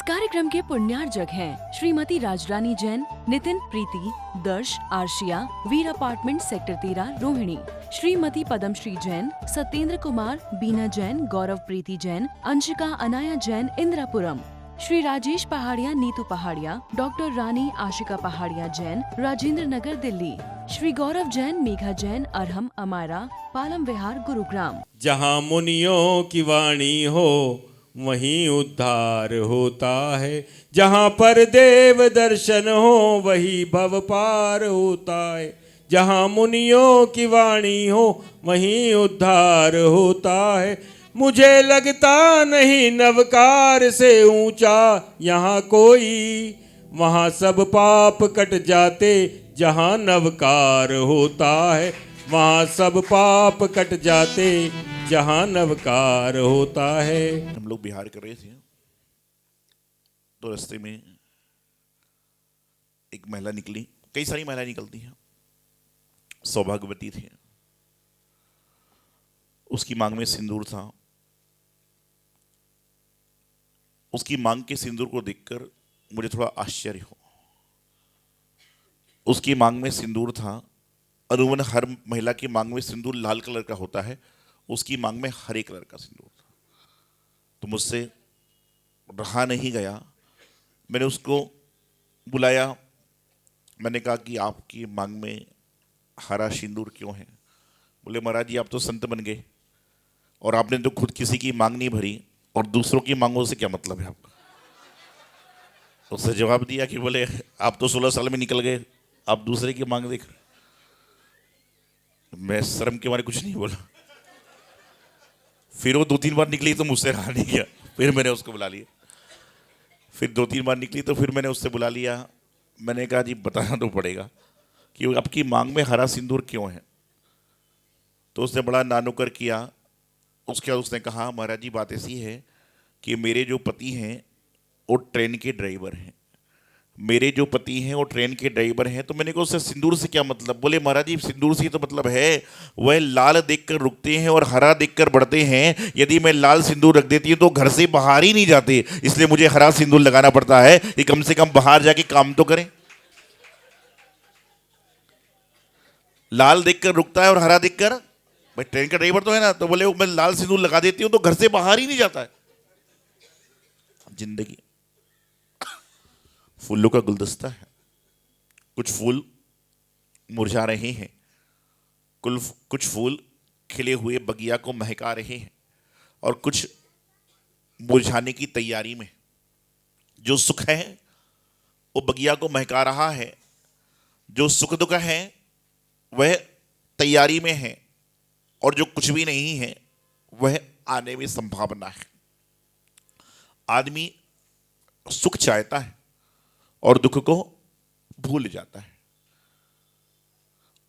कार्यक्रम के पुण्यार्जक हैं श्रीमती राजरानी जैन, नितिन प्रीति, दर्श आर्शिया, वीर अपार्टमेंट सेक्टर 13 रोहिणी, श्रीमती पद्मश्री जैन, सत्येंद्र कुमार, बीना जैन, गौरव प्रीति जैन, अंशिका अनाया जैन, इंदिरापुरम, श्री राजेश पहाड़िया, नीतू पहाड़िया, डॉक्टर रानी आशिका पहाड़िया जैन, राजेंद्र नगर दिल्ली, श्री गौरव जैन, मेघा जैन, अरहम अमारा, पालम विहार गुरुग्राम। जहाँ मुनियों की वाणी हो वहीं उद्धार होता है, जहाँ पर देव दर्शन हो वही भव पार होता है। जहाँ मुनियों की वाणी हो वहीं उद्धार होता है। मुझे लगता नहीं नवकार से ऊंचा यहाँ कोई, वहाँ सब पाप कट जाते जहाँ नवकार होता है। वहाँ सब पाप कट जाते जहाँ नवकार होता है। हम लोग बिहार कर रहे थे तो रास्ते में एक महिला निकली, कई सारी महिलाएं निकलती हैं, सौभाग्यवती थी। उसकी मांग में सिंदूर था। उसकी मांग के सिंदूर को देखकर मुझे थोड़ा आश्चर्य हो। उसकी मांग में सिंदूर था। अमूमन हर महिला की मांग में सिंदूर लाल कलर का होता है, उसकी मांग में हरे कलर का सिंदूर था। तो मुझसे रहा नहीं गया, मैंने उसको बुलाया। मैंने कहा कि आपकी मांग में हरा सिंदूर क्यों है? बोले महाराज जी आप तो संत बन गए और आपने तो खुद किसी की मांग नहीं भरी और दूसरों की मांगों से क्या मतलब है आपका? उससे जवाब दिया कि बोले आप तो 16 साल में निकल गए, आप दूसरे की मांग देख रहे। मैं शर्म के मारे कुछ नहीं बोला। फिर वो 2-3 बार निकली तो मुझसे रहा नहीं गया, फिर मैंने उसको बुला लिया। फिर 2-3 बार निकली तो फिर मैंने उससे बुला लिया। मैंने कहा जी बताना तो पड़ेगा कि आपकी मांग में हरा सिंदूर क्यों है? तो उसने बड़ा नानुकर किया। उसके बाद उसने कहा महाराज जी बात ऐसी है कि मेरे जो पति हैं वो ट्रेन के ड्राइवर हैं। मेरे जो पति हैं वो ट्रेन के ड्राइवर हैं। तो मैंने कहा उससे सिंदूर से क्या मतलब? बोले महाराज जी सिंदूर से तो मतलब है वह लाल देखकर रुकते हैं और हरा देखकर बढ़ते हैं। यदि मैं लाल सिंदूर रख देती हूँ तो घर से बाहर ही नहीं जाते, इसलिए मुझे हरा सिंदूर लगाना पड़ता है कि कम से कम बाहर जाके काम तो करें। लाल देखकर रुकता है और हरा देखकर, भाई ट्रेन का ड्राइवर तो है ना, तो बोले मैं लाल सिंदूर लगा देती हूँ तो घर से बाहर ही नहीं जाता है। जिंदगी फूलों का गुलदस्ता है। कुछ फूल मुरझा रहे हैं, कुछ फूल खिले हुए बगिया को महका रहे हैं और कुछ मुरझाने की तैयारी में। जो सुख है वो बगिया को महका रहा है, जो सुख दुख है वह तैयारी में है, और जो कुछ भी नहीं है वह आने में संभावना है। आदमी सुख चाहता है और दुख को भूल जाता है।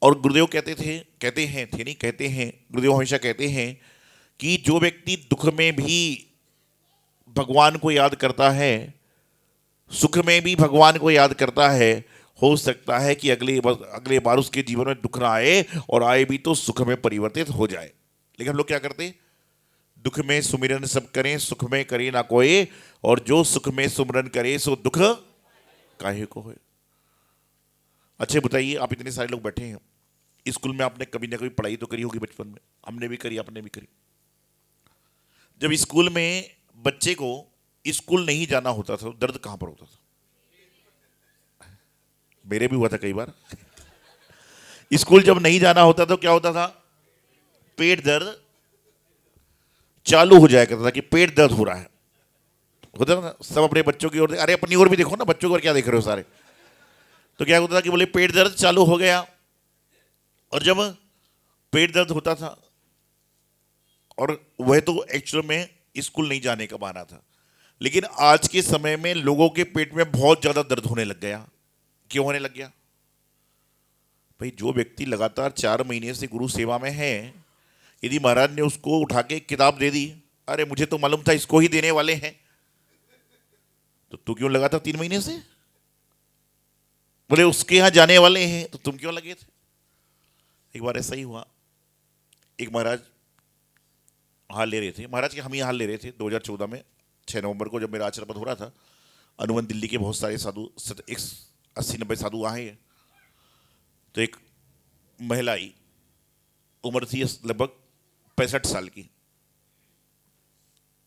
और गुरुदेव कहते हैं गुरुदेव हमेशा कहते हैं कि जो व्यक्ति दुख में भी भगवान को याद करता है, सुख में भी भगवान को याद करता है, हो सकता है कि अगले बार उसके जीवन में दुख ना आए, और आए भी तो सुख में परिवर्तित हो जाए। लेकिन हम लोग क्या करते? दुख में सुमिरन सब करें, सुख में करे ना कोई, और जो सुख में सुमिरन करे सो दुख काहे को है। अच्छा बताइए, आप इतने सारे लोग बैठे हैं, स्कूल में आपने कभी ना कभी पढ़ाई तो करी होगी बचपन में। हमने भी करी, आपने भी करी। जब स्कूल में बच्चे को स्कूल नहीं जाना होता था, दर्द कहां पर होता था? मेरे भी हुआ था कई बार। स्कूल जब नहीं जाना होता तो क्या होता था? पेट दर्द चालू हो जाया करता था कि पेट दर्द हो रहा है। होता था ना, सब अपने बच्चों की ओर, अरे अपनी ओर भी देखो ना, बच्चों की ओर क्या देख रहे हो सारे? तो क्या होता था कि बोले पेट दर्द चालू हो गया। और जब पेट दर्द होता था, और वह तो एक्चुअल में स्कूल नहीं जाने का बहाना था, लेकिन आज के समय में लोगों के पेट में बहुत ज्यादा दर्द होने लग गया। क्यों होने लग गया? भाई जो व्यक्ति लगातार 4 महीने से गुरु सेवा में है, यदि महाराज ने उसको उठा के किताब दे दी, अरे मुझे तो मालूम था इसको ही देने वाले हैं, तो तू क्यों लगा था 3 महीने से? बोले उसके यहां जाने वाले हैं तो तुम क्यों लगे थे? एक बार ऐसा ही हुआ। एक महाराज हाल ले रहे थे, महाराज के हम ही हाल ले रहे थे 2014 में 6 नवंबर को, जब मेरा आचरण पद हो रहा था। अनुमन दिल्ली के बहुत सारे साधु 80-90 साधु आए। तो एक महिला आई, उम्र थी लगभग 65 साल की।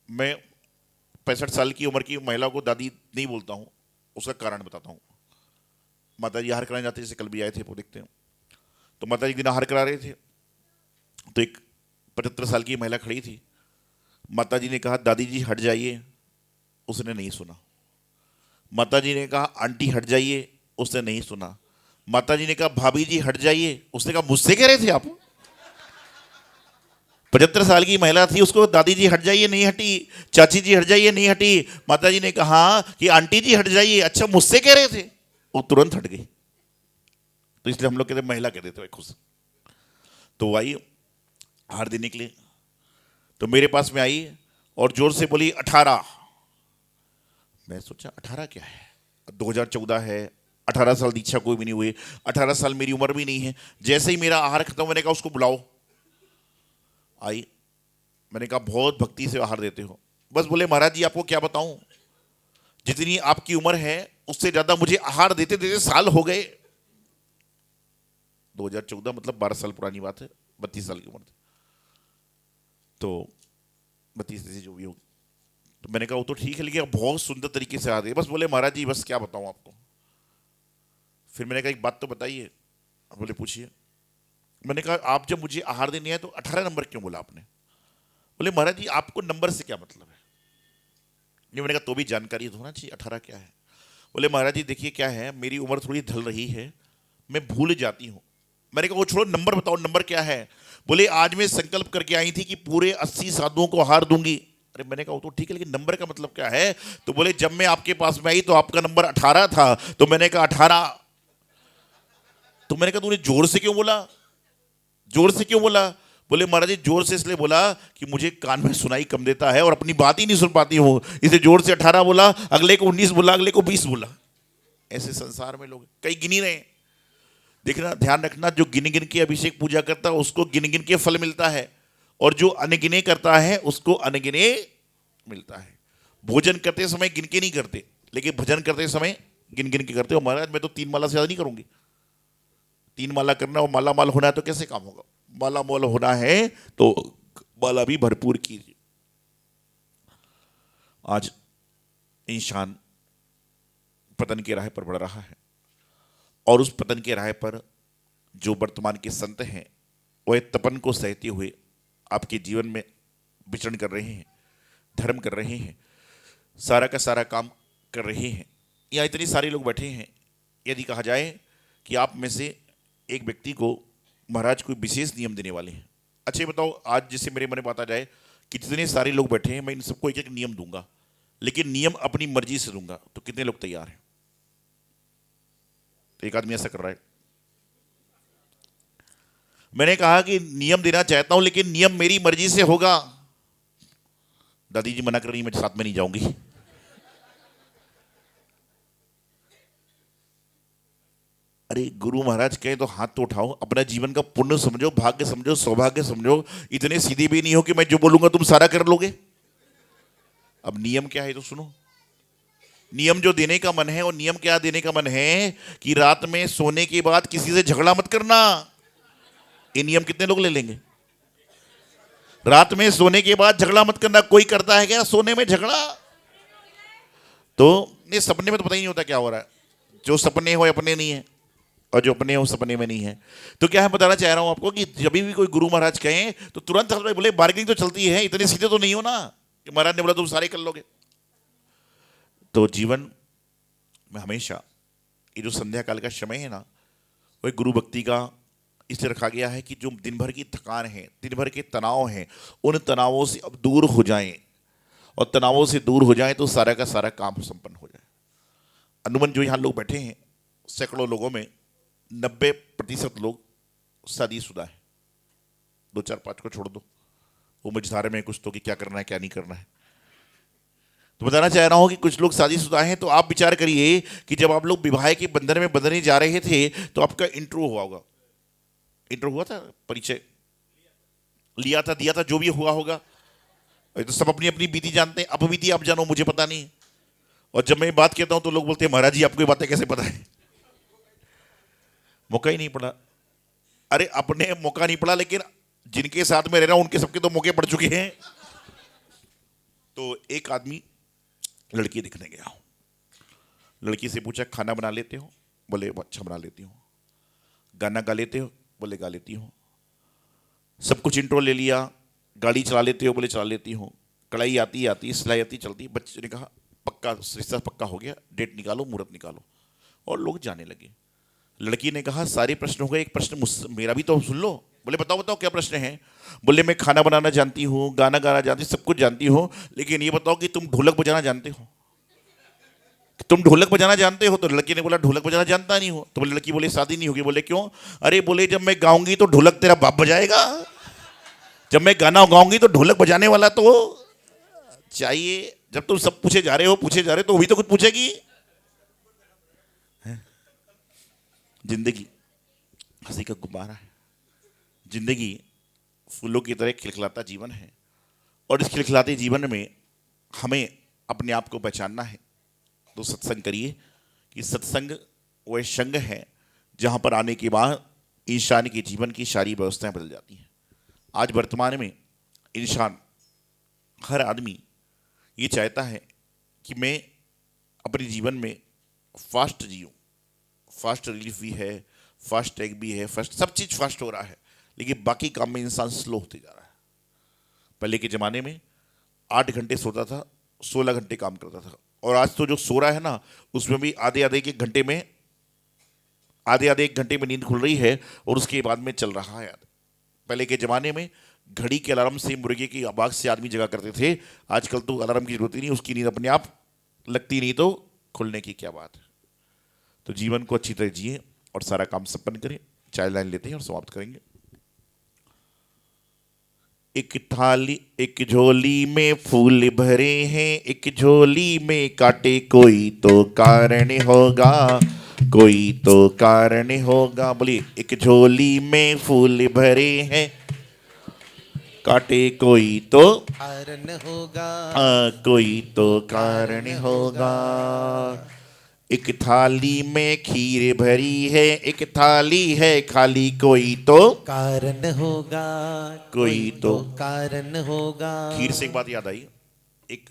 मैं 65 साल की उम्र की महिला को दादी नहीं बोलता हूँ, उसका कारण बताता हूँ। माता जी आहार कराने जाते, जैसे कल भी आए थे, वो देखते हैं। तो माता जी दिन आहार करा रहे थे, तो एक 75 साल की महिला खड़ी थी। माता जी ने कहा दादी जी हट जाइए, उसने नहीं सुना। माता जी ने कहा आंटी हट जाइए, उसने नहीं सुना। माता जी ने कहा भाभी जी हट जाइए, उसने कहा मुझसे कह रहे थे आप? 75 साल की महिला थी, उसको दादी जी हट जाइए नहीं हटी, चाची जी हट जाइए नहीं हटी। माता जी ने कहा कि आंटी जी हट जाइए, अच्छा मुझसे कह रहे थे? वो तुरंत हट गई। तो इसलिए हम लोग कहते महिला कह देते खुद। तो वो आई हार देने के लिए, तो मेरे पास में आई और जोर से बोली 18। मैं सोचा 18 क्या है, 2014 है, 18 साल दीक्षा कोई भी नहीं हुई, 18 साल मेरी उम्र भी नहीं है। जैसे ही मेरा आहार खत्म, मैंने कहा उसको बुलाओ। आई, मैंने कहा बहुत भक्ति से आहार देते हो। बस बोले महाराज जी आपको क्या बताऊं, जितनी आपकी उम्र है उससे ज्यादा मुझे आहार देते देते साल हो गए। 2014 मतलब 12 साल पुरानी बात है, 32 साल की उम्र थी। तो 32 से जो भी होगी। तो मैंने कहा वो तो ठीक है, लेकिन बहुत सुंदर तरीके से आहार दिए। बस बोले महाराज जी बस क्या बताऊं आपको। फिर मैंने कहा एक बात तो बताइए। बोले पूछिए। मैंने कहा आप जब मुझे आहार देने आए तो 18 नंबर क्यों बोला आपने? बोले महाराज जी आपको नंबर से क्या मतलब है? ये मैंने कहा तो भी जानकारी होना चाहिए 18 क्या है। बोले महाराज जी देखिए क्या है, मेरी उम्र थोड़ी ढल रही है, मैं भूल जाती हूँ। मैंने कहा वो छोड़ो, नंबर बताओ, नंबर क्या है? बोले आज मैं संकल्प करके आई थी कि पूरे 80 साधुओं को आहार दूंगी। अरे मैंने कहा वो तो ठीक है, लेकिन नंबर का मतलब क्या है? तो बोले जब मैं आपके पास में आई तो आपका नंबर 18 था, तो मैंने कहा 18। तो मैंने कहा तूने जोर से क्यों बोला, जोर से क्यों बोला? बोले महाराज जी जोर से इसलिए बोला कि मुझे कान में सुनाई कम देता है और अपनी बात ही नहीं सुन पाती हूँ, इसे जोर से 18 बोला, अगले को 19 बोला, अगले को 20 बोला। ऐसे संसार में लोग कई गिनी रहे। देखना, ध्यान रखना, जो गिन गिन के अभिषेक पूजा करता है उसको गिन गिन के फल मिलता है, और जो अनगिने करता है उसको अनगिने मिलता है। भोजन करते समय गिन के नहीं करते, लेकिन भजन करते समय गिन गिन के करते हो। महाराज मैं तो 3 माला से ज्यादा नहीं करूंगी। 3 माला करना और माला माल होना है तो कैसे काम होगा? माला माल होना है तो माला भी भरपूर कीजिए। आज इंसान पतन के राह पर बढ़ रहा है, और उस पतन के राह पर जो वर्तमान के संत हैं वह तपन को सहते हुए आपके जीवन में विचरण कर रहे हैं, धर्म कर रहे हैं, सारा का सारा काम कर रहे हैं। यहाँ इतने सारे लोग बैठे हैं, यदि कहा जाए कि आप में से एक व्यक्ति को महाराज कोई विशेष नियम देने वाले हैं, अच्छा ये बताओ, आज जैसे मेरे मन में बात आ जाए कि जितने सारे लोग बैठे हैं मैं इन सबको एक एक नियम दूंगा, लेकिन नियम अपनी मर्जी से दूंगा, तो कितने लोग तैयार हैं? तो एक आदमी ऐसा कर रहा है। मैंने कहा कि नियम देना चाहता हूं लेकिन नियम मेरी मर्जी से होगा। दादी जी मना कर रही, मैं साथ में नहीं जाऊंगी। अरे गुरु महाराज कहे तो हाथ तो उठाओ, अपना जीवन का पुण्य समझो, भाग्य समझो, सौभाग्य समझो। इतने सीधे भी नहीं हो कि मैं जो बोलूंगा तुम सारा कर लोगे। अब नियम क्या है तो सुनो। नियम जो देने का मन है, और नियम क्या देने का मन है कि रात में सोने के बाद किसी से झगड़ा मत करना। ये नियम कितने लोग ले लेंगे? रात में सोने के बाद झगड़ा मत करना। कोई करता है क्या सोने में झगड़ा? तो ये सपने में तो पता ही नहीं होता क्या हो रहा है। जो सपने हो अपने नहीं है, और जो अपने हो सपने में नहीं है। तो क्या है बताना चाह रहा हूं आपको कि जब भी कोई गुरु महाराज कहें तो तुरंत बोले बार्गेनिंग तो चलती है, इतने सीधे तो नहीं हो ना कि महाराज ने बोला तुम सारे कर लोगे। तो जीवन में हमेशा ये जो संध्या काल का समय है ना, वह गुरु भक्ति का इसलिए रखा गया है कि जो दिन भर की थकान है, दिन भर के तनाव हैं, उन तनावों से अब दूर हो जाएं, और तनावों से दूर हो जाएं तो सारा का सारा काम संपन्न हो जाए। अनुमान जो यहाँ लोग बैठे हैं, सैकड़ों लोगों में 90% लोग शादीशुदा है। 2 4 5 को छोड़ दो, वो मझधारे में कुछ तो कि क्या करना है क्या नहीं करना है। तो बताना चाह रहा हूं कि कुछ लोग शादीशुदा हैं। तो आप विचार करिए कि जब आप लोग विवाह के बंधन में बंधने जा रहे थे तो आपका इंट्रो हुआ होगा, इंट्रो हुआ था, परिचय लिया था, दिया था, जो भी हुआ होगा। तो सब अपनी अपनी बीती जानते हैं, अपबीती आप जानो, मुझे पता नहीं। और जब मैं ये बात कहता हूं तो लोग बोलते हैं महाराज जी आपको ये बातें कैसे पता है? मौका ही नहीं पड़ा। अरे अपने मौका नहीं पड़ा, लेकिन जिनके साथ में रह रहा हूं उनके सबके तो मौके पड़ चुके हैं। तो एक आदमी लड़की दिखने गया, लड़की से पूछा खाना बना लेते हो? बोले अच्छा बना लेती हूँ। गाना गा लेते हो? बोले गा लेती हूँ। सब कुछ इंट्रो ले लिया। गाड़ी चला लेते हो? बोले चला लेती हूँ। कढ़ाई आती है, सिलाई आती चलती। बच्चे ने कहा पक्का रिश्ता पक्का हो गया, डेट निकालो, मुहूर्त निकालो। और लोग जाने लगे। लड़की ने कहा सारे प्रश्न हो गए, एक प्रश्न मेरा भी तो सुन लो। बोले बताओ बताओ क्या प्रश्न है? बोले मैं खाना बनाना जानती हूँ, गाना गाना जानती हूँ, सब कुछ जानती हूँ, लेकिन ये बताओ कि तुम ढोलक बजाना जानते हो? तुम ढोलक बजाना जानते हो? तो लड़की ने बोला ढोलक बजाना जानता नहीं हो। तो बोले लड़की बोले शादी नहीं होगी। बोले क्यों? अरे बोले जब मैं गाऊंगी तो ढोलक तेरा बाप बजाएगा, जब मैं गाना गाऊंगी तो ढोलक बजाने वाला तो चाहिए। जब तुम सब पूछे जा रहे हो तो वही तो कुछ पूछेगी। जिंदगी हंसी का गुब्बारा है, जिंदगी फूलों की तरह खिलखिलाता जीवन है, और इस खिलखिलाते जीवन में हमें अपने आप को पहचानना है। तो सत्संग करिए कि सत्संग वह संग है जहाँ पर आने के बाद इंसान के जीवन की सारी व्यवस्थाएं बदल जाती हैं। आज वर्तमान में इंसान, हर आदमी ये चाहता है कि मैं अपने जीवन में फास्ट जीऊँ। फास्ट रिलीफ भी है, फास्ट टैग भी है, फास्ट सब चीज़ फास्ट हो रहा है, लेकिन बाकी काम में इंसान स्लो होते जा रहा है। पहले के ज़माने में 8 घंटे सोता था, 16 घंटे काम करता था, और आज तो जो सो रहा है ना उसमें भी आधे आधे एक घंटे में नींद खुल रही है और उसके बाद में चल रहा है। पहले के ज़माने में घड़ी के अलार्म से, मुर्गे की आवाज़ से आदमी जगा करते थे। आजकल तो अलार्म की जरूरत ही नहीं, उसकी नींद अपने आप लगती नहीं तो खुलने की क्या बात है। तो जीवन को अच्छी तरह जिए और सारा काम संपन्न करें। चाय लाइन लेते हैं और समाप्त करेंगे। एक झोली में फूल भरे हैं, एक झोली में काटे, कोई तो कारण होगा, कोई तो कारण होगा। बोलिए एक झोली में फूल भरे हैं, काटे कोई तो कारण होगा, कोई तो कारण होगा। एक थाली में खीर भरी है, एक थाली है खाली, कोई तो कारण होगा, कोई तो कारण होगा। खीर से एक बात याद आई। एक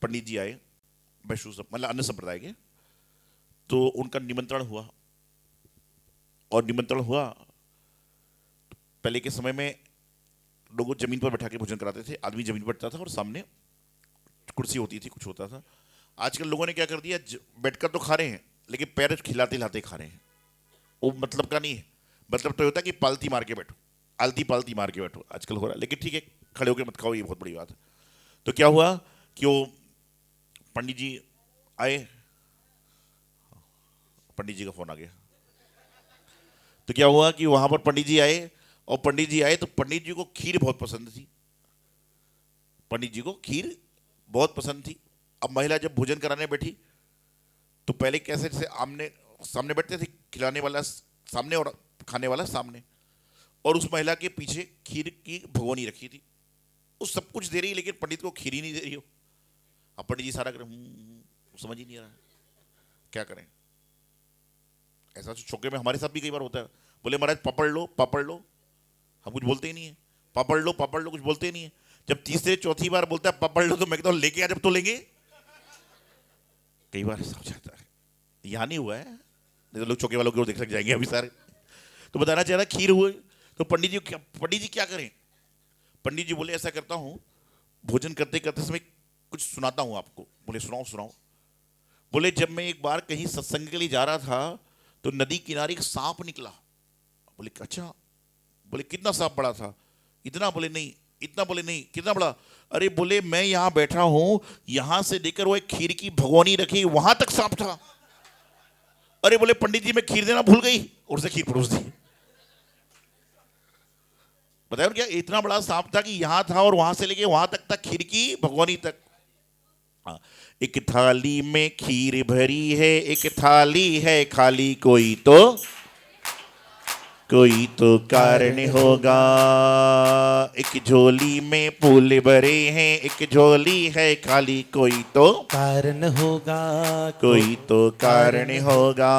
पंडित जी आए, वैष्णव मतलब अन्य संप्रदाय के, तो उनका निमंत्रण हुआ। और निमंत्रण हुआ, पहले के समय में लोग जमीन पर बैठा के भोजन कराते थे। आदमी जमीन पर बैठता था और सामने कुर्सी होती थी, कुछ होता था। आजकल लोगों ने क्या कर दिया, बैठकर तो खा रहे हैं लेकिन पैर खिलाते हिलाते खा रहे हैं। वो मतलब का नहीं है। मतलब तो होता है कि पालती मार के बैठो, आलती पालती मार के बैठो, आजकल हो रहा है। लेकिन ठीक है, खड़े होकर मत खाओ, ये बहुत बड़ी बात है। तो क्या हुआ कि वो पंडित जी आए, पंडित जी का फोन आ गया। तो क्या हुआ कि वहां पर पंडित जी आए, और पंडित जी आए तो पंडित जी को खीर बहुत पसंद थी। पंडित जी को खीर बहुत पसंद थी। अब महिला जब भोजन कराने बैठी तो पहले कैसे से आमने सामने बैठते थे, खिलाने वाला सामने और खाने वाला सामने, और उस महिला के पीछे खीर की भगोनी रखी थी। वो सब कुछ दे रही है लेकिन पंडित को खीर ही नहीं दे रही हो। अब पंडित जी सारा कर समझ ही नहीं आ रहा क्या करें। ऐसा तो चौके में हमारे साथ भी कई बार होता है। बोले महाराज पापड़ लो, पापड़ लो, हम कुछ बोलते ही नहीं है। पापड़ लो, पापड़ लो, कुछ बोलते ही नहीं है। जब तीसरे चौथी बार बोलता है पापड़ लो, तो मैं कहता हूँ लेके आ, जब तो लेंगे। कई बार ऐसा हो जाता है। यहाँ नहीं हुआ है, नहीं तो लोग चौके वालों की ओर देख लग जाएंगे अभी सारे। तो बताना चाह रहा खीर हुए तो पंडित जी क्या करें? पंडित जी बोले ऐसा करता हूँ, भोजन करते करते समय कुछ सुनाता हूँ आपको। बोले सुनाओ सुनाओ। बोले जब मैं एक बार कहीं सत्संग के लिए जा रहा था तो नदी किनारे एक सांप निकला। बोले अच्छा। बोले कितना सांप बड़ा था? इतना। बोले नहीं। इतना। बोले नहीं। कितना बड़ा? अरे बोले मैं यहां बैठा हूं, यहां से लेकर वो एक खीर की भगोनी रखी वहां तक सांप था। अरे बोले पंडित जी मैं खीर देना भूल गई, और से खीर परोस दी। बताया क्या? इतना बड़ा सांप था कि यहां था और वहां से लेके वहां तक था, खीर की भगोनी तक। एक थाली में खीर भरी है, एक थाली है खाली, कोई तो कोई तो कारण होगा। एक झोली में फूल भरे हैं, एक झोली है खाली, कोई तो कारण होगा। कोई तो कारण होगा।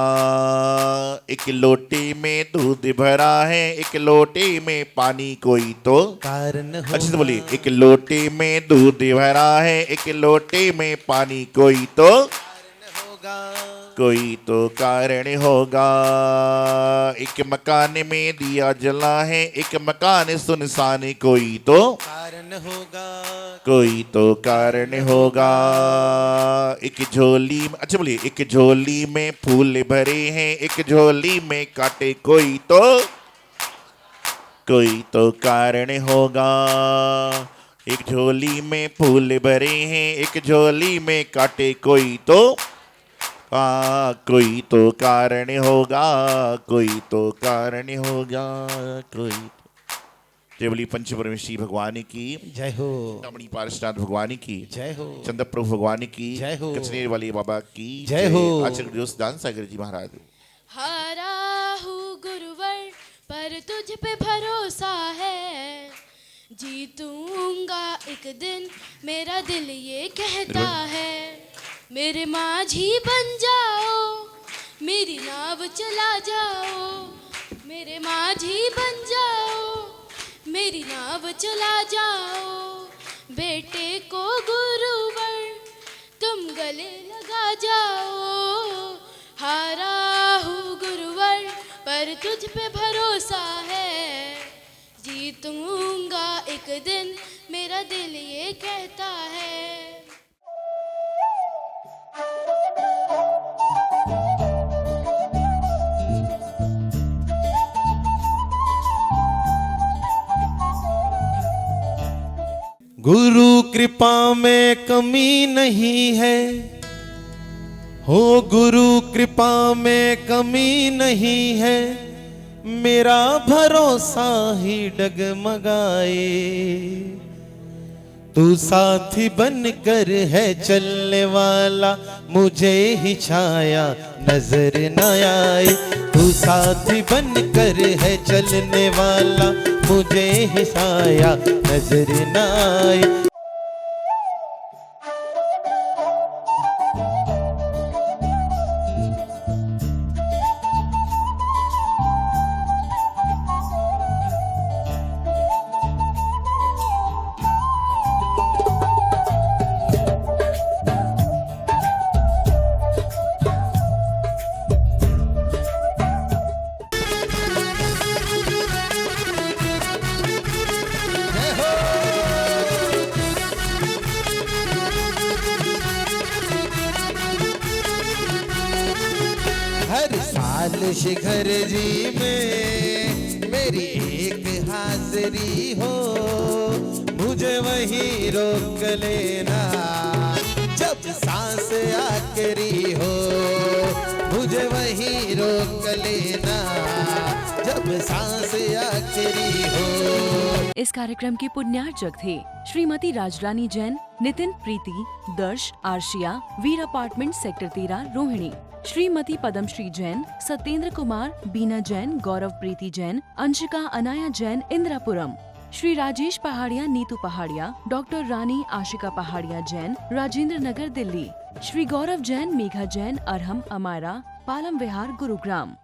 एक लोटे में दूध भरा है, एक लोटे में पानी, कोई तो कारण होगा। अच्छे से बोलिए। एक लोटे में दूध भरा है, एक लोटे में पानी, कोई तो होगा। कोई तो कारण होगा। एक मकान में दिया जला है, एक मकान सुनसान, कोई तो कारण होगा। कोई तो कारण होगा। एक झोली में, अच्छा बोलिए, एक झोली में फूल भरे हैं, एक झोली में कांटे, कोई तो कारण होगा। एक झोली में फूल भरे हैं, एक झोली में कांटे, कोई तो कारण होगा। कोई तो कारण होगा। कोई जय बोली पंच परमेश्वरी भगवान की जय हो। रमणी पार्षनाथ भगवान की जय हो। चंद्र प्रभु भगवान की जय हो। कचनेर वाले बाबा की जय हो। आचार्य दिवस दान सागर जी महाराज। हारा हूँ गुरुवर पर तुझ पे भरोसा है, जीतूंगा एक दिन मेरा दिल ये कहता है। मेरे माझी बन जाओ, मेरी नाव चला जाओ, मेरे माझी बन जाओ, मेरी नाव चला जाओ। बेटे को गुरुवर तुम गले लगा जाओ। हारा हूँ गुरुवर पर तुझ पे भरोसा है, जीतूंगा एक दिन मेरा दिल ये कहता है। गुरु कृपा में कमी नहीं है, हो गुरु कृपा में कमी नहीं है। मेरा भरोसा ही डगमगाए, तू साथी बनकर है चलने वाला, मुझे ही छाया नजर न आए। तू साथी बनकर है चलने वाला, मुझे ही छाया नजर न आए। हर साल शिखर जी में मेरी एक हाजिरी हो, मुझे वहीं रोक लेना जब सांस आखिरी हो। मुझे वहीं रोक लेना जब सांस आखिरी हो। इस कार्यक्रम के पुण्यार्चक थे श्रीमती राजरानी जैन, नितिन प्रीति, दर्श, आर्शिया, वीर अपार्टमेंट सेक्टर 13 रोहिणी। श्रीमती पद्मश्री जैन, सत्येंद्र कुमार, बीना जैन, गौरव प्रीति जैन, अंशिका अनाया जैन, इंद्रापुरम। श्री राजेश पहाड़िया, नीतू पहाड़िया, डॉक्टर रानी आशिका पहाड़िया जैन, राजेंद्र नगर दिल्ली। श्री गौरव जैन, मेघा जैन, अरहम, अमारा, पालम विहार, गुरुग्राम।